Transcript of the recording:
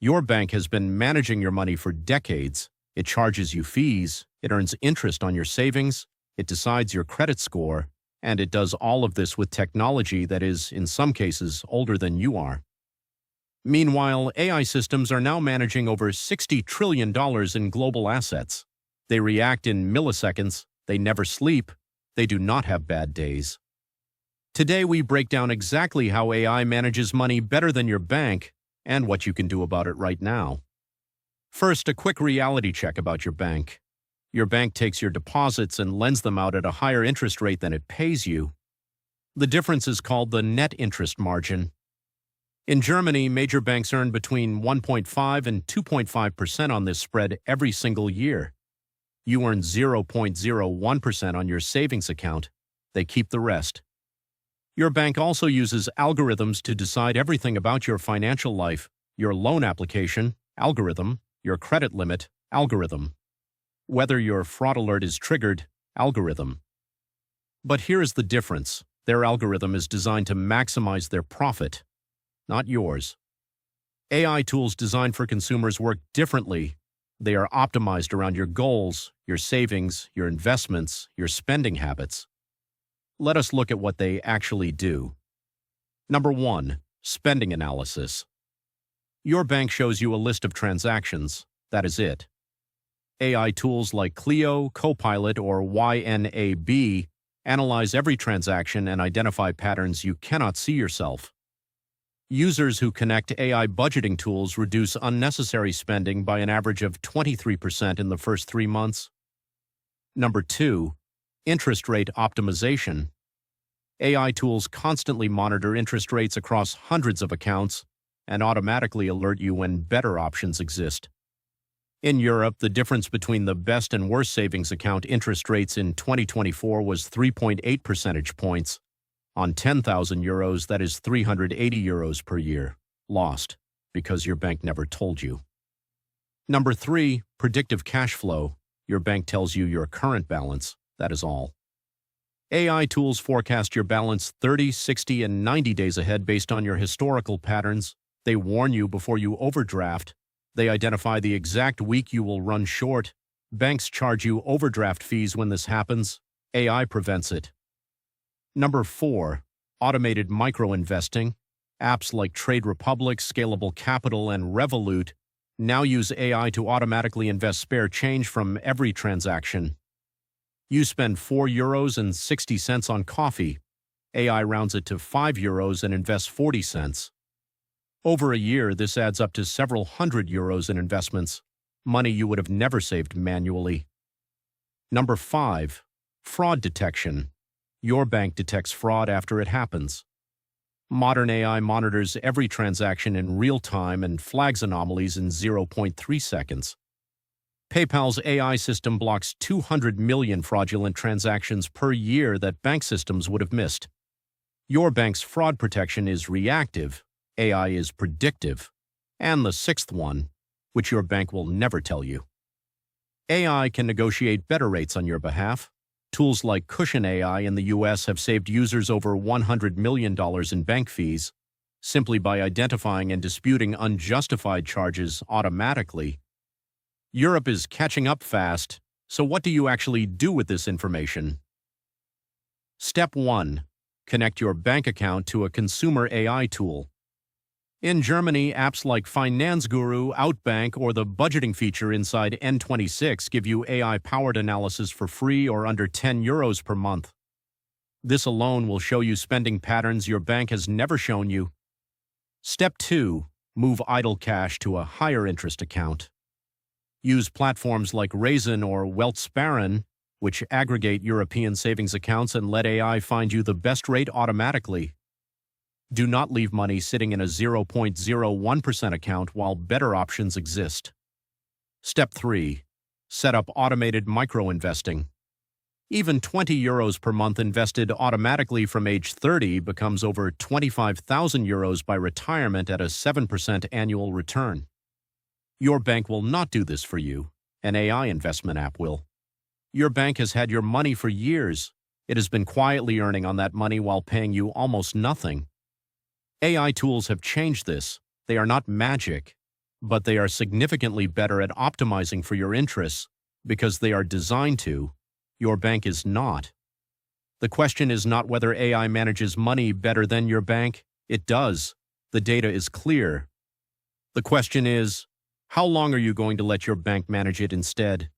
Your bank has been managing your money for decades. It charges you fees, it earns interest on your savings, it decides your credit score, and it does all of this with technology that is, in some cases, older than you are. Meanwhile, AI systems are now managing over $60 trillion in global assets. They react in milliseconds, they never sleep, they do not have bad days. Today we break down exactly how AI manages money better than your bank and what you can do about it right now. First, a quick reality check about your bank. Your bank takes your deposits and lends them out at a higher interest rate than it pays you. The difference is called the net interest margin. In Germany, major banks earn between 1.5 and 2.5% on this spread every single year. You earn 0.01% on your savings account. They keep the rest. Your bank also uses algorithms to decide everything about your financial life: your loan application, algorithm; your credit limit, algorithm; whether your fraud alert is triggered, algorithm. But here is the difference. Their algorithm is designed to maximize their profit, not yours. AI tools designed for consumers work differently. They are optimized around your goals, your savings, your investments, your spending habits. Let us look at what they actually do. Number 1. Spending analysis. Your bank shows you a list of transactions. That is it. AI tools like Clio, Copilot, or YNAB analyze every transaction and identify patterns you cannot see yourself. Users who connect AI budgeting tools reduce unnecessary spending by an average of 23% in the first 3 months. Number 2. Interest rate optimization. AI tools constantly monitor interest rates across hundreds of accounts and automatically alert you when better options exist. In Europe, the difference between the best and worst savings account interest rates in 2024 was 3.8 percentage points. On 10,000 euros, that is 380 euros per year, lost, because your bank never told you. Number 3. Predictive cash flow. Your bank tells you your current balance. That is all. AI tools forecast your balance 30, 60, and 90 days ahead based on your historical patterns. They warn you before you overdraft. They identify the exact week you will run short. Banks charge you overdraft fees when this happens. AI prevents it. Number 4. Automated micro-investing. Apps like Trade Republic, Scalable Capital, and Revolut now use AI to automatically invest spare change from every transaction. You spend 4 euros and 60 cents on coffee. AI rounds it to 5 euros and invests 40 cents. Over a year, this adds up to several hundred euros in investments, money you would have never saved manually. Number 5. Fraud detection. Your bank detects fraud after it happens. Modern AI monitors every transaction in real time and flags anomalies in 0.3 seconds. PayPal's AI system blocks 200 million fraudulent transactions per year that bank systems would have missed. Your bank's fraud protection is reactive, AI is predictive. And the 6th one, which your bank will never tell you. AI can negotiate better rates on your behalf. Tools like Cushion AI in the US have saved users over $100 million in bank fees simply by identifying and disputing unjustified charges automatically. Europe is catching up fast, so what do you actually do with this information? Step 1. Connect your bank account to a consumer AI tool. In Germany, apps like Finanzguru, Outbank, or the budgeting feature inside N26 give you AI-powered analysis for free or under 10 euros per month. This alone will show you spending patterns your bank has never shown you. Step 2. Move idle cash to a higher interest account. Use platforms like Raisin or Weltsparen, which aggregate European savings accounts and let AI find you the best rate automatically. Do not leave money sitting in a 0.01% account while better options exist. Step 3. Set up automated micro-investing. Even 20 euros per month invested automatically from age 30 becomes over 25,000 euros by retirement at a 7% annual return. Your bank will not do this for you. An AI investment app will. Your bank has had your money for years. It has been quietly earning on that money while paying you almost nothing. AI tools have changed this. They are not magic. but they are significantly better at optimizing for your interests because they are designed to. Your bank is not. The question is not whether AI manages money better than your bank. It does. The data is clear. The question is, how long are you going to let your bank manage it instead?